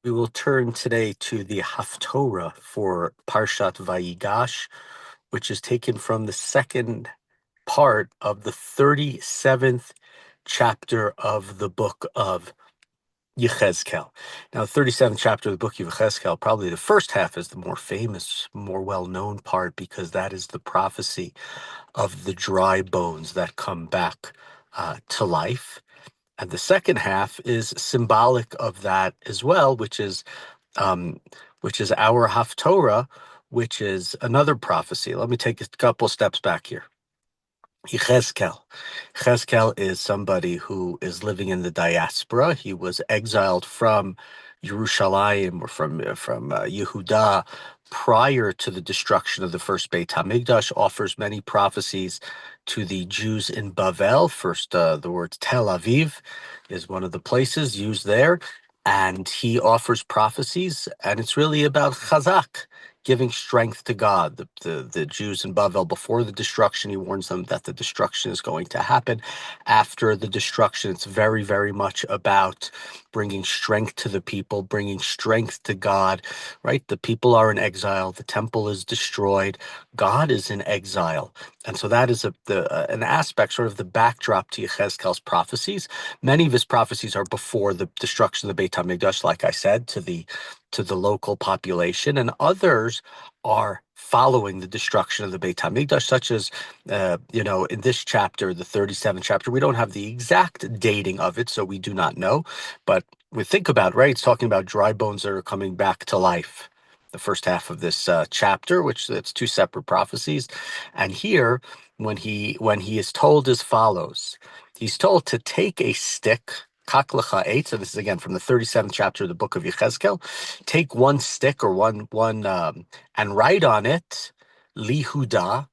We will turn today to the Haftorah for Parshat Vayigash, which is taken from the second part of the 37th chapter of the book of Yechezkel. Now, the 37th chapter of the book of Yechezkel, probably the first half is the more famous, more well-known part, because that is the prophecy of the dry bones that come back to life. And the second half is symbolic of that as well, um, which is our Haftorah, which is another prophecy. Let me take a couple steps back here. Yechezkel. Yechezkel is somebody who is living in the diaspora. He was exiled from Yerushalayim or from Yehuda prior to the destruction of the first Beit HaMikdash, offers many prophecies to the Jews in Bavel. First, the word Tel Aviv is one of the places used there. And he offers prophecies, and it's really about chazak, giving strength to God. The Jews in Bavel, before the destruction, he warns them that the destruction is going to happen. After the destruction, it's very, very much about bringing strength to the people, bringing strength to God, right? The people are in exile. The temple is destroyed. God is in exile. And so that is an aspect, sort of the backdrop to Yechezkel's prophecies. Many of his prophecies are before the destruction of the Beit HaMikdash, like I said, to the local population, and others are following the destruction of the Beit HaMikdash, such as, in this chapter, the 37th chapter, we don't have the exact dating of it, so we do not know, but we think about, right, it's talking about dry bones that are coming back to life. The first half of this chapter, which it's two separate prophecies, and here, when he is told as follows, he's told to take a stick, kak lecha eitz, so this is again from the 37th chapter of the book of Yechezkel. Take one stick or one and write on it Lihuda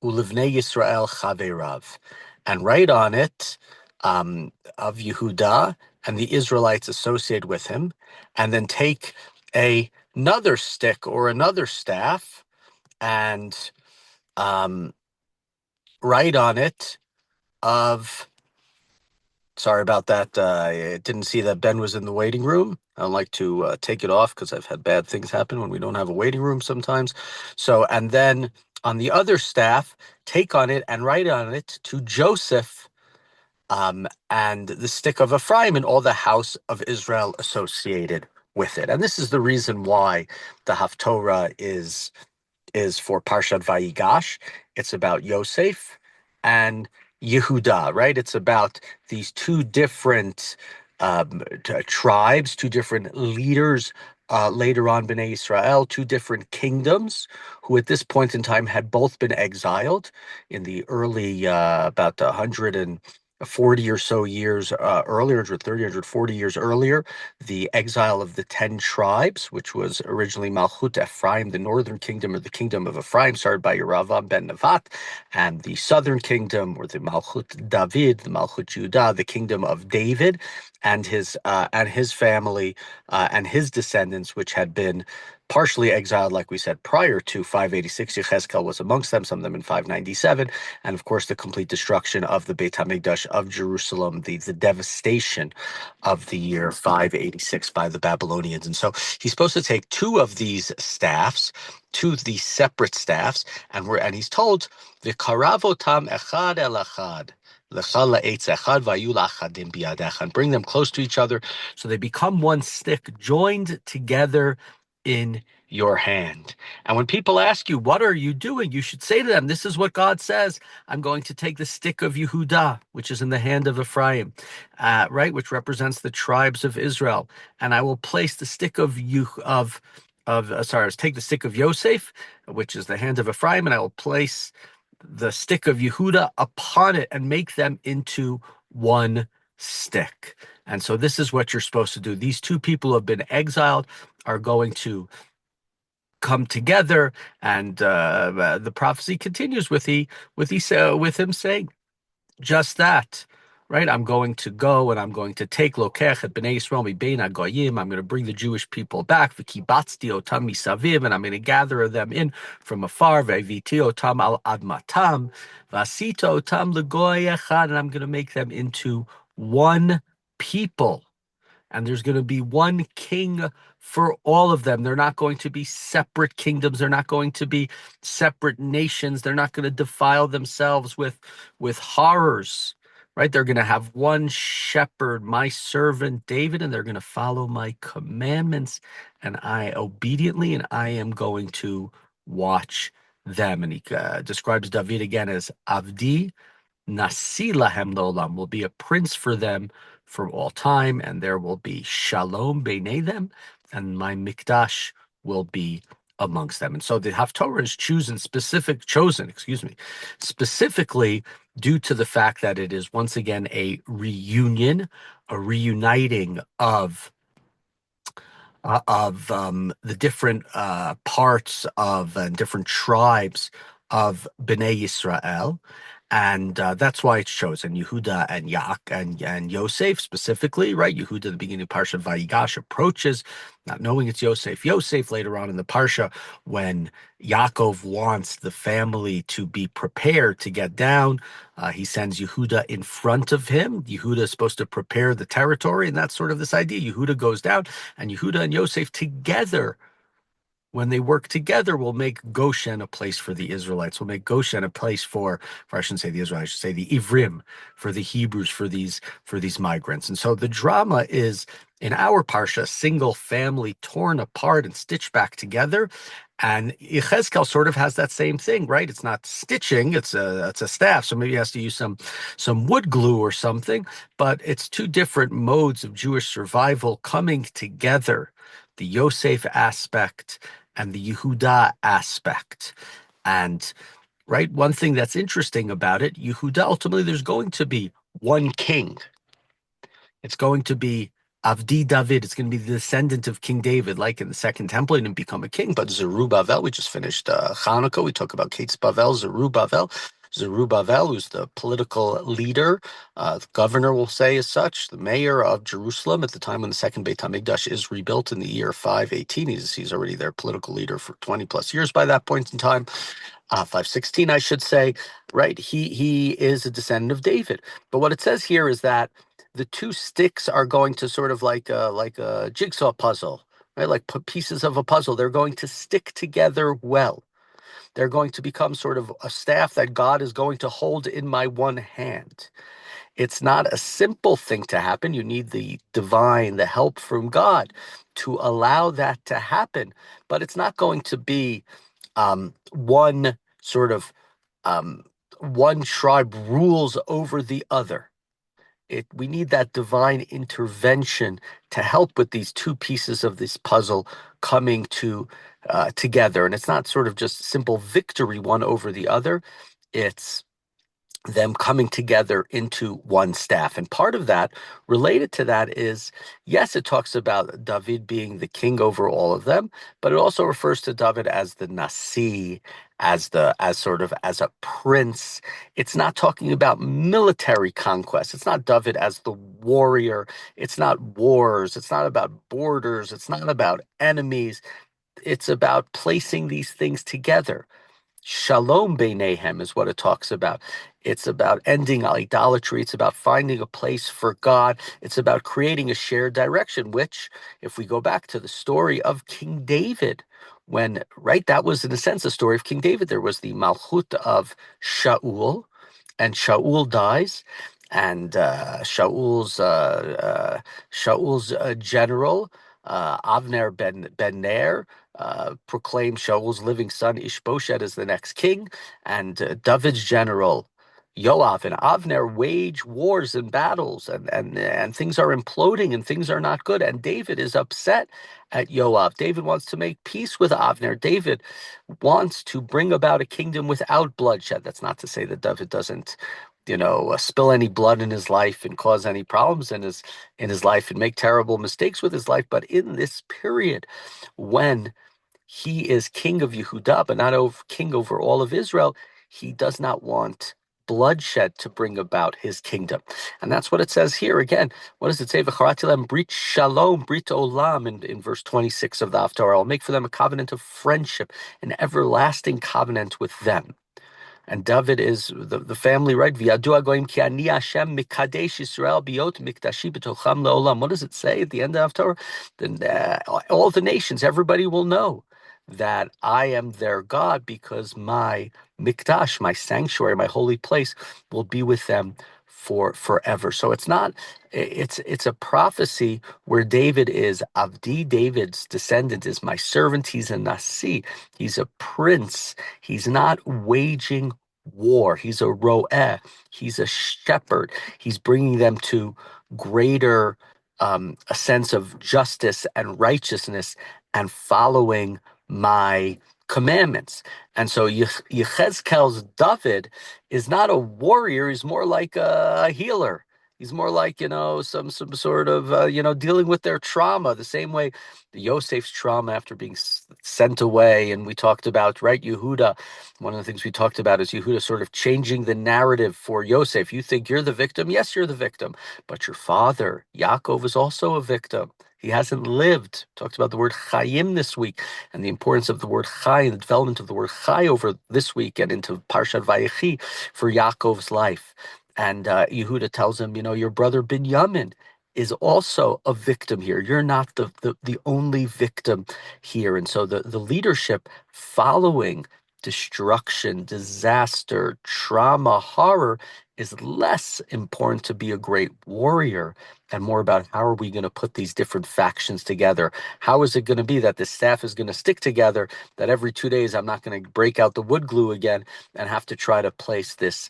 ulivnei Yisrael chaverav, and write on it of Yehuda and the Israelites associated with him, and then take another stick or another staff and write on it of. Sorry about that. I didn't see that Ben was in the waiting room. I don't like to take it off because I've had bad things happen when we don't have a waiting room sometimes. So, and then on the other staff, take on it and write on it to Joseph and the stick of Ephraim and all the house of Israel associated with it. And this is the reason why the Haftorah is for Parshat Vayigash. It's about Yosef and Yehuda, right? It's about these two different tribes, two different leaders later on, Bnei Israel, two different kingdoms who at this point in time had both been exiled in the early, about 140 or so years earlier, 130, 140 years earlier, the exile of the 10 tribes, which was originally Malchut Ephraim, the northern kingdom, or the kingdom of Ephraim, started by Yeravam ben Nevat, and the southern kingdom, or the Malchut David, the Malchut Judah, the kingdom of David, and his family and his descendants, which had been partially exiled, like we said, prior to 586. Yechezkel was amongst them, some of them in 597, and of course the complete destruction of the Beit HaMikdash of Jerusalem, the devastation of the year 586 by the Babylonians. And so he's supposed to take two of these staffs, two of these separate staffs, and he's told, V'karavotam echad el echad, and bring them close to each other so they become one stick joined together in your hand. And when people ask you, what are you doing? You should say to them, this is what God says. I'm going to take the stick of Yehuda, which is in the hand of Ephraim, right, which represents the tribes of Israel. And I will place the stick take the stick of Yosef, which is the hand of Ephraim, and I will place the stick of Yehuda upon it and make them into one stick. And so this is what you're supposed to do. These two people who have been exiled are going to come together, and the prophecy continues with him saying just that, right? I'm going to go and I'm going to take lokech et bnei Yisrael mibein hagoyim. I'm going to bring the Jewish people back. V'kibatzti otam misaviv, and I'm going to gather them in from afar. V'aviti otam al admatam, v'asita otam legoy echad, and I'm going to make them into one people. and there's going to be one king for all of them. They're not going to be separate kingdoms. They're not going to be separate nations. They're not going to defile themselves with horrors, right? They're going to have one shepherd, my servant David, and they're going to follow my commandments, and I am going to watch them. And he describes David again as Avdi Nasi lahem lolam, will be a prince for them for all time, and there will be shalom beinei them, and my mikdash will be amongst them. And so the Haftorah is chosen, specifically due to the fact that it is once again a reunion, a reuniting of the different parts of different tribes of Bnei Yisrael. And that's why it's chosen Yehuda and Yosef specifically, right? Yehuda, the beginning of Parsha Vayigash, approaches, not knowing it's Yosef. Yosef later on in the Parsha, when Yaakov wants the family to be prepared to get down, he sends Yehuda in front of him. Yehuda is supposed to prepare the territory, and that's sort of this idea. Yehuda goes down, and Yehuda and Yosef together, when they work together, will make Goshen a place for the Israelites. Will make Goshen a place for I shouldn't say the Israelites, I should say the Ivrim, for the Hebrews, for these migrants. And so the drama is, in our parsha, single family torn apart and stitched back together. And Yechezkel sort of has that same thing, right? It's not stitching; it's a staff, so maybe he has to use some wood glue or something. But it's two different modes of Jewish survival coming together: the Yosef aspect and the Yehuda aspect. And right, one thing that's interesting about it, Yehuda, ultimately there's going to be one king. It's going to be Avdi David. It's going to be the descendant of King David, like in the Second Temple. He didn't become a king, but Zerubbabel, we just finished Hanukkah. We talk about Kates Bavel, Zerubbabel, who's the political leader, the governor, will say as such, the mayor of Jerusalem at the time when the second Beit HaMikdash is rebuilt in the year 518. He's already their political leader for 20 plus years by that point in time. 516, I should say, right? He is a descendant of David. But what it says here is that the two sticks are going to sort of like a jigsaw puzzle, right? Like pieces of a puzzle. They're going to stick together well. They're going to become sort of a staff that God is going to hold in my one hand. It's not a simple thing to happen. You need the help from God to allow that to happen. But it's not going to be one sort of one tribe rules over the other. We need that divine intervention to help with these two pieces of this puzzle coming together. And it's not sort of just simple victory one over the other. It's them coming together into one staff. And part of that, related to that, is, yes, it talks about David being the king over all of them, but it also refers to David as the Nasi, as a prince. It's not talking about military conquest. It's not David as the warrior. It's not wars. It's not about borders. It's not about enemies. It's about placing these things together. Shalom beinehem is what it talks about. It's about ending idolatry. It's about finding a place for God. It's about creating a shared direction, which, if we go back to the story of King David, that was in a sense a story of King David. There was the Malchut of Shaul, and Shaul dies, and Shaul's general, Avner ben Ner, proclaimed Shaul's living son Ishbosheth as the next king, and David's general Yoav and Avner wage wars and battles, and things are imploding and things are not good. And David is upset at Yoav. David wants to make peace with Avner. David wants to bring about a kingdom without bloodshed. That's not to say that David doesn't, spill any blood in his life and cause any problems in his life and make terrible mistakes with his life. But in this period, when he is king of Yehuda, but not king over all of Israel, he does not want bloodshed to bring about his kingdom. And that's what it says here. Again, what does it say? V'charatilem brit shalom, brit olam, in verse 26 of the Haftorah. I'll make for them a covenant of friendship, an everlasting covenant with them. And David is the family, right? V'yadu hagoyim ki ani Hashem mikadesh Yisrael biyot mikdashi b'tocham le'olam. What does it say at the end of Haftorah? Then all the nations, everybody will know that I am their God, because my mikdash, my sanctuary, my holy place, will be with them for forever. So it's not, it's a prophecy where David is Avdi, David's descendant is my servant. He's a Nasi, he's a prince. He's not waging war. He's a roeh. He's a shepherd. He's bringing them to greater a sense of justice and righteousness and following my commandments. And so Yechezkel's David is not a warrior. He's more like a healer. He's more like, some sort of, dealing with their trauma, the same way Yosef's trauma after being sent away. And we talked about, right, Yehuda. One of the things we talked about is Yehuda sort of changing the narrative for Yosef. You think you're the victim? Yes, you're the victim. But your father, Yaakov, is also a victim. He hasn't lived. Talked about the word chayim this week and the importance of the word chay and the development of the word chay over this week and into Parshat Vayechi for Yaakov's life. And Yehuda tells him, your brother Binyamin is also a victim here. You're not the only victim here. And so the leadership following destruction, disaster, trauma, horror is less important to be a great warrior and more about how are we going to put these different factions together? How is it going to be that the staff is going to stick together, that every 2 days I'm not going to break out the wood glue again and have to try to place this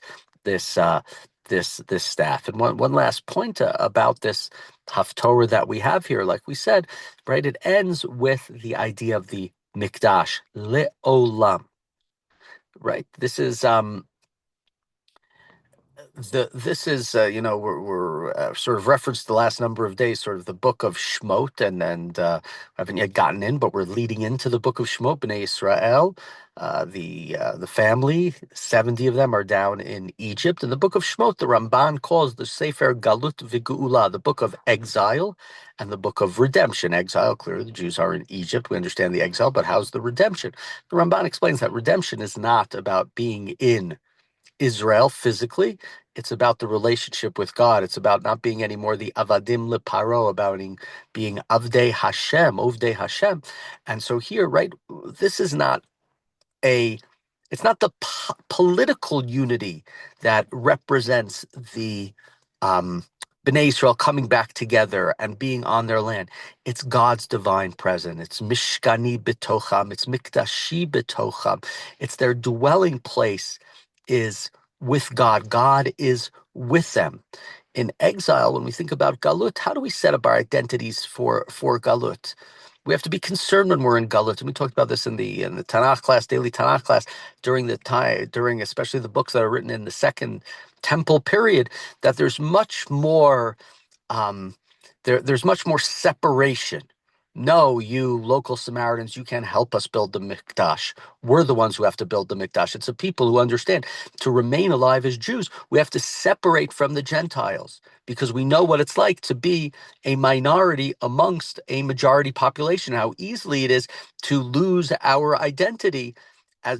staff. And one last point about this Haftorah that we have here, like we said, right, it ends with the idea of the mikdash, le'olam, right? This is we're sort of referenced the last number of days, sort of the book of Shmot, and haven't yet gotten in, but we're leading into the book of Shmot, Bnei Israel. The family, 70 of them are down in Egypt. In the book of Shmot, the Ramban calls the Sefer Galut V'Geula, the book of exile and the book of redemption. Exile, clearly the Jews are in Egypt. We understand the exile, but how's the redemption? The Ramban explains that redemption is not about being in Israel physically. It's about the relationship with God. It's about not being anymore the avadim leparo, about being avdei Hashem. And so here, right, this is not it's not the political unity that represents the Bnei Israel coming back together and being on their land. It's God's divine presence. It's mishkani betocham. It's mikdashi betocham. It's their dwelling place is with God. God is with them. In exile, when we think about Galut, how do we set up our identities for Galut? We have to be concerned when we're in Galut, and we talked about this in the Tanakh class, daily Tanakh class, during especially the books that are written in the Second Temple period, that there's much more there's much more separation. No, you local Samaritans, you can't help us build the Mikdash. We're the ones who have to build the Mikdash. It's the people who understand to remain alive as Jews, we have to separate from the Gentiles because we know what it's like to be a minority amongst a majority population, how easily it is to lose our identity as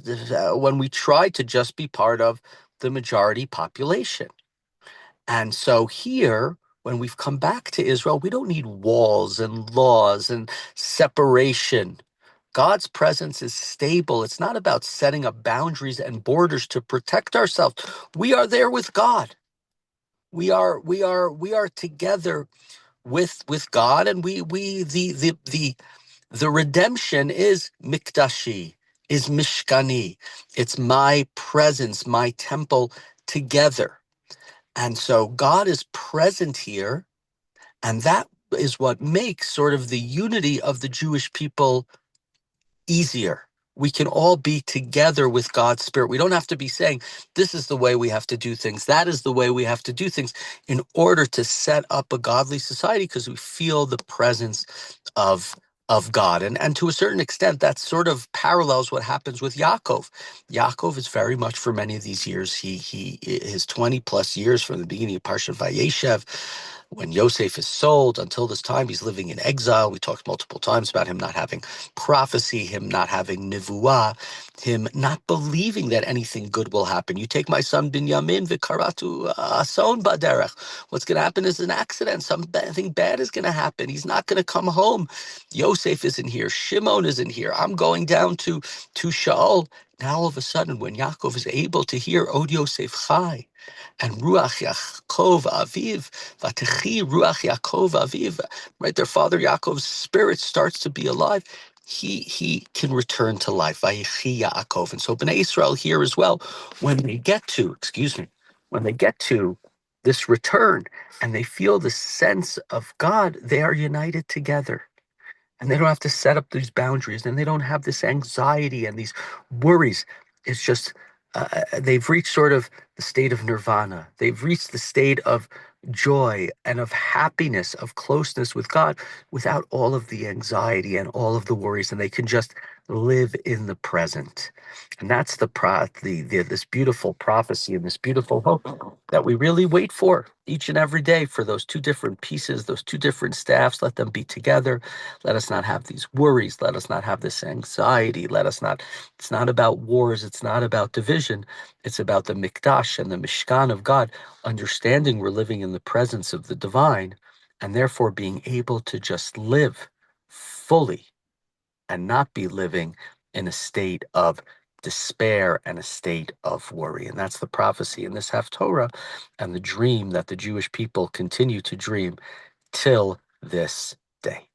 when we try to just be part of the majority population. And so here, when we've come back to Israel, we don't need walls and laws and separation. God's presence is stable. It's not about setting up boundaries and borders to protect ourselves. We are there with God. We are together with God, and the redemption is mikdashi, is mishkani. It's my presence, my temple together. And so God is present here, and that is what makes sort of the unity of the Jewish people easier. We can all be together with God's Spirit. We don't have to be saying, this is the way we have to do things, that is the way we have to do things in order to set up a godly society, because we feel the presence of God. And to a certain extent, that sort of parallels what happens with Yaakov. Yaakov is very much, for many of these years, his 20 plus years from the beginning of Parshat Vayeshev, when Yosef is sold, until this time, he's living in exile. We talked multiple times about him not having prophecy, him not having nivuah, him not believing that anything good will happen. You take my son Binyamin v'karatu ason baderech. What's going to happen is an accident. Something bad is going to happen. He's not going to come home. Yosef isn't here. Shimon isn't here. I'm going down to Shaul. Now, all of a sudden, when Yaakov is able to hear Od Yosef Chai, and Ruach Yaakov Aviv, Vatechi Ruach Yaakov Aviv, right? Their father Yaakov's spirit starts to be alive. He can return to life. Vayechi Yaakov. And so Bnei Israel here as well, when they get to this return and they feel the sense of God, they are united together. And they don't have to set up these boundaries, and they don't have this anxiety and these worries. It's just they've reached sort of the state of nirvana. They've reached the state of joy and of happiness, of closeness with God, without all of the anxiety and all of the worries, and they can just live in the present. And that's this beautiful prophecy and this beautiful hope that we really wait for each and every day, for those two different pieces, those two different staffs. Let them be together. Let us not have these worries. Let us not have this anxiety. It's not about wars. It's not about division. It's about the mikdash and the mishkan of God, understanding we're living in the presence of the divine, and therefore being able to just live fully and not be living in a state of despair and a state of worry. And that's the prophecy in this Haftorah and the dream that the Jewish people continue to dream till this day.